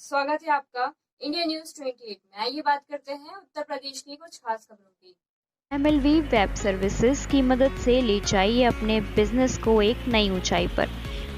स्वागत है आपका इंडिया न्यूज 28 में। आइए बात करते हैं उत्तर प्रदेश की कुछ खास खबरों की। MLV वेब सर्विसेज की मदद से ले जाइए अपने बिजनेस को एक नई ऊंचाई पर।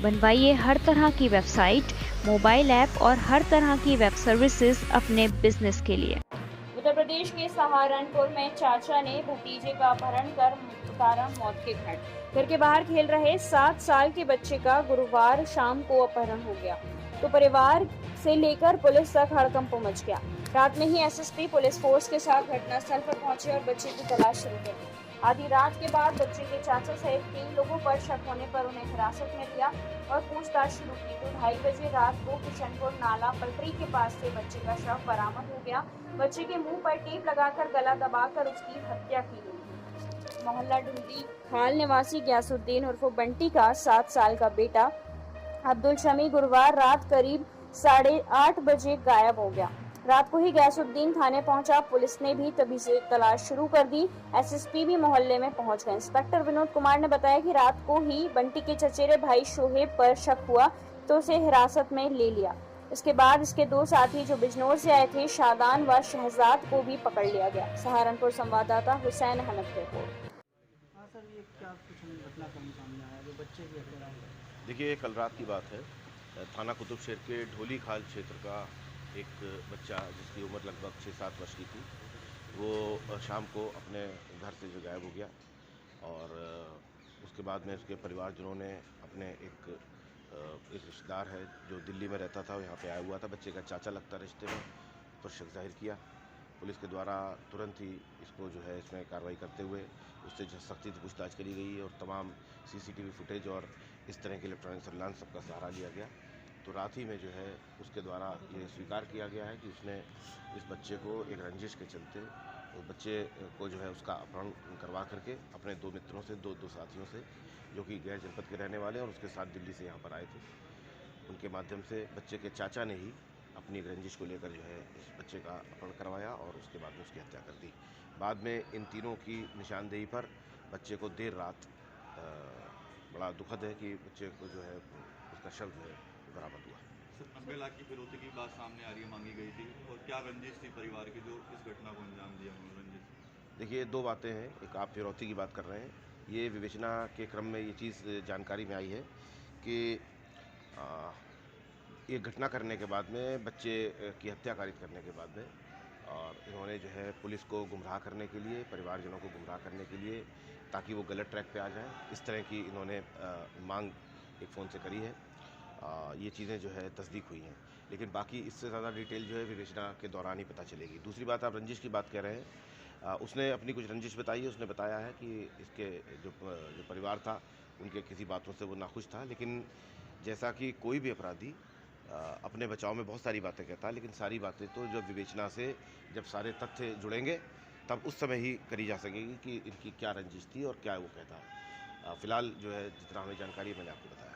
बनवाइए हर तरह की वेबसाइट, मोबाइल ऐप और हर तरह की वेब सर्विसेज अपने बिजनेस के लिए। उत्तर प्रदेश के सहारनपुर में चाचा ने भतीजे का अपहरण कर उतारा मौत के घाट। घर के बाहर खेल रहे 7 साल के बच्चे का गुरुवार शाम को अपहरण हो गया तो परिवार से लेकर पुलिस तक हड़कंप मच गया। रात में ही एसएसपी पुलिस फोर्स के साथ घटनास्थल पर पहुंचे और बच्चे की तलाश शुरू कर दी। आधी रात के बाद बच्चे के चाचा सहित 3 लोगों पर शक होने पर उन्हें हिरासत में लिया और पूछताछ शुरू की तो 2:30 बजे रात को किशनपुर नाला पटरी के पास से बच्चे का शव बरामद हो गया। बच्चे के मुंह पर टेप लगाकर गला दबाकर उसकी हत्या की गई। मोहल्ला ढूंढी खाल निवासी गयासुद्दीन उर्फ बंटी का 7 साल का बेटा अब्दुल शमी गुरुवार रात करीब 8:30 बजे गायब हो गया। रात को ही गयासुद्दीन थाने पहुंचा। पुलिस ने भी तभी से तलाश शुरू कर दी। एसएसपी भी मोहल्ले में पहुंच गए। इंस्पेक्टर विनोद कुमार ने बताया कि रात को ही बंटी के चचेरे भाई शोहेब पर शक हुआ तो उसे हिरासत में ले लिया। इसके बाद इसके 2 साथी जो बिजनौर से आए थे, शादान व शहजाद को भी पकड़ लिया गया। सहारनपुर संवाददाता हुसैन अहमद की रिपोर्ट। सर, ये क्या कुछ घटनाक्रम सामने आया जो बच्चे की हत्या हुई? देखिए, कल रात की बात है। थाना कुतुबशेर के ढोली खाल क्षेत्र का एक बच्चा जिसकी उम्र लगभग 6-7 वर्ष की थी, वो शाम को अपने घर से जो गायब हो गया और उसके बाद में उसके परिवारजनों ने अपने एक रिश्तेदार है जो दिल्ली में रहता था, यहाँ पे आया हुआ था, बच्चे का चाचा लगता रिश्ते में, तो शक जाहिर किया। पुलिस के द्वारा तुरंत ही इसको जो है इसमें कार्रवाई करते हुए उससे सख्ती से पूछताछ करी गई और तमाम सीसीटीवी फुटेज और इस तरह के इलेक्ट्रॉनिक सर्विलांस सबका सहारा लिया गया। तो रात ही में जो है उसके द्वारा ये स्वीकार किया गया है कि उसने इस बच्चे को एक रंजिश के चलते उस बच्चे को जो है उसका अपहरण करवा करके अपने 2 मित्रों से, दो साथियों से, जो कि गैर जनपद के रहने वाले और उसके साथ दिल्ली से यहाँ पर आए थे, उनके माध्यम से बच्चे के चाचा ने ही अपनी रंजिश को लेकर जो है इस बच्चे का अपहरण करवाया और उसके बाद में उसकी हत्या कर दी। बाद में इन तीनों की निशानदेही पर बच्चे को देर रात बड़ा दुखद है कि बच्चे को जो है उसका शव जो है बरामद हुआ। 90 लाख की फिरौती की बात सामने आ रही है, मांगी गई थी, और क्या रंजिश थी परिवार की जो इस घटना को अंजाम दिया? रंजिश, देखिए, 2 बातें हैं। एक, आप फिरौती की बात कर रहे हैं, ये विवेचना के क्रम में ये चीज़ जानकारी में आई है कि ये घटना करने के बाद में बच्चे की हत्या कारित करने के बाद में और इन्होंने जो है पुलिस को गुमराह करने के लिए, परिवारजनों को गुमराह करने के लिए, ताकि वो गलत ट्रैक पे आ जाएं, इस तरह की इन्होंने मांग एक फ़ोन से करी है। ये चीज़ें जो है तस्दीक हुई हैं, लेकिन बाकी इससे ज़्यादा डिटेल जो है विवेचना के दौरान ही पता चलेगी। दूसरी बात, आप रंजिश की बात कह रहे हैं, उसने अपनी कुछ रंजिश बताई है। उसने बताया है कि इसके जो परिवार था उनके किसी बातों से वो नाखुश था, लेकिन जैसा कि कोई भी अपराधी अपने बचाव में बहुत सारी बातें कहता है, लेकिन सारी बातें तो जब विवेचना से जब सारे तथ्य जुड़ेंगे तब उस समय ही करी जा सकेगी कि इनकी क्या रंजिश थी और क्या वो कहता है। फ़िलहाल जो है जितना हमें जानकारी है मैंने आपको बताया।